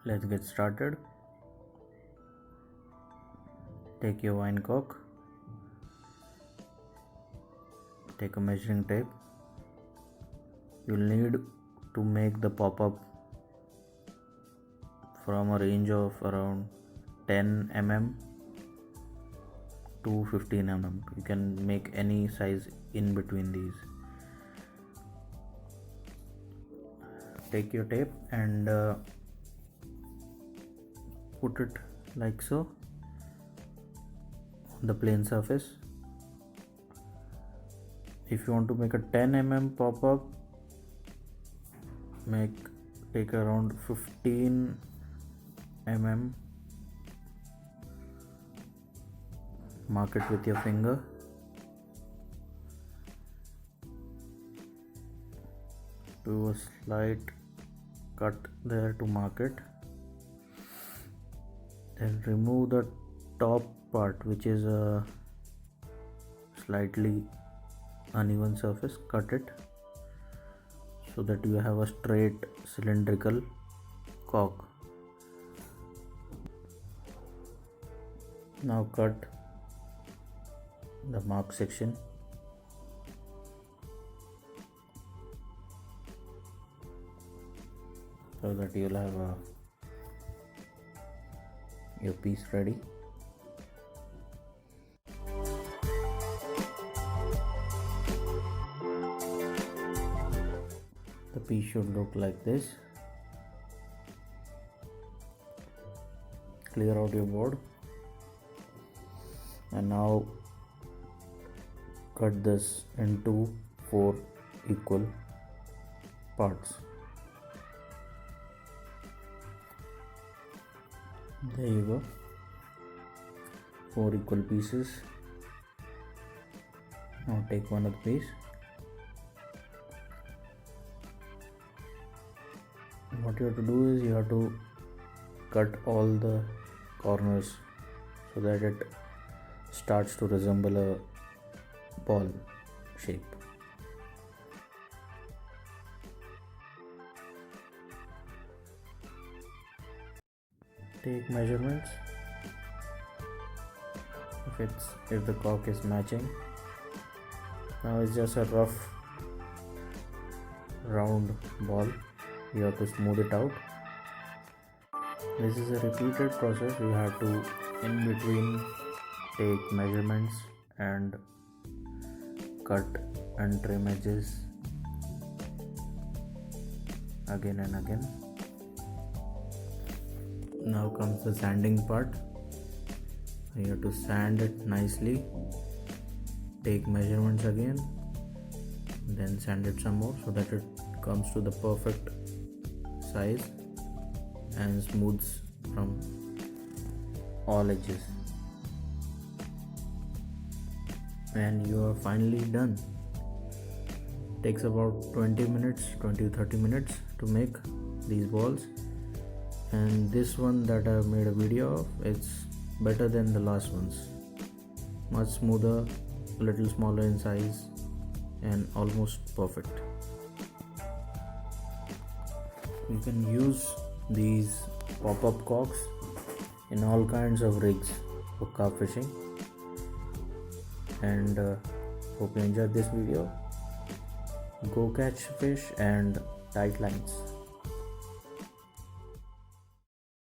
Let's get started. Take your wine cork, take a measuring tape. You'll need to make the pop-up from a range of around 10 mm to 15 mm. You can make any size in between these. Take your tape and put it like so on the plain surface. If you want to make a 10 mm pop-up, take around 15 mm, mark it with your finger, do a slight cut there to mark it, then remove the top part, which is a slightly uneven surface. Cut it so that you have a straight cylindrical cork. Now cut the mark section. So that you'll have your piece ready. The piece should look like this. Clear out your board and now cut this into 4 equal parts. There you go, 4 equal pieces. Now take one of the piece. What you have to do is you have to cut all the corners so that it starts to resemble a ball shape. Take measurements. If the cork is matching. Now it's just a rough round ball. You have to smooth it out. This is a repeated process. You have to in between take measurements and cut and trim edges again and again. Now comes the sanding part. You have to sand it nicely. Take measurements again, then sand it some more so that it comes to the perfect size and smooths from all edges. And you are finally done. Takes about 20 to 30 minutes to make these balls, and this one that I made a video of, it's better than the last ones. Much smoother, a little smaller in size, and almost perfect. You can use these pop-up corks in all kinds of rigs for carp fishing. And hope you enjoyed this video. Go catch fish and tight lines.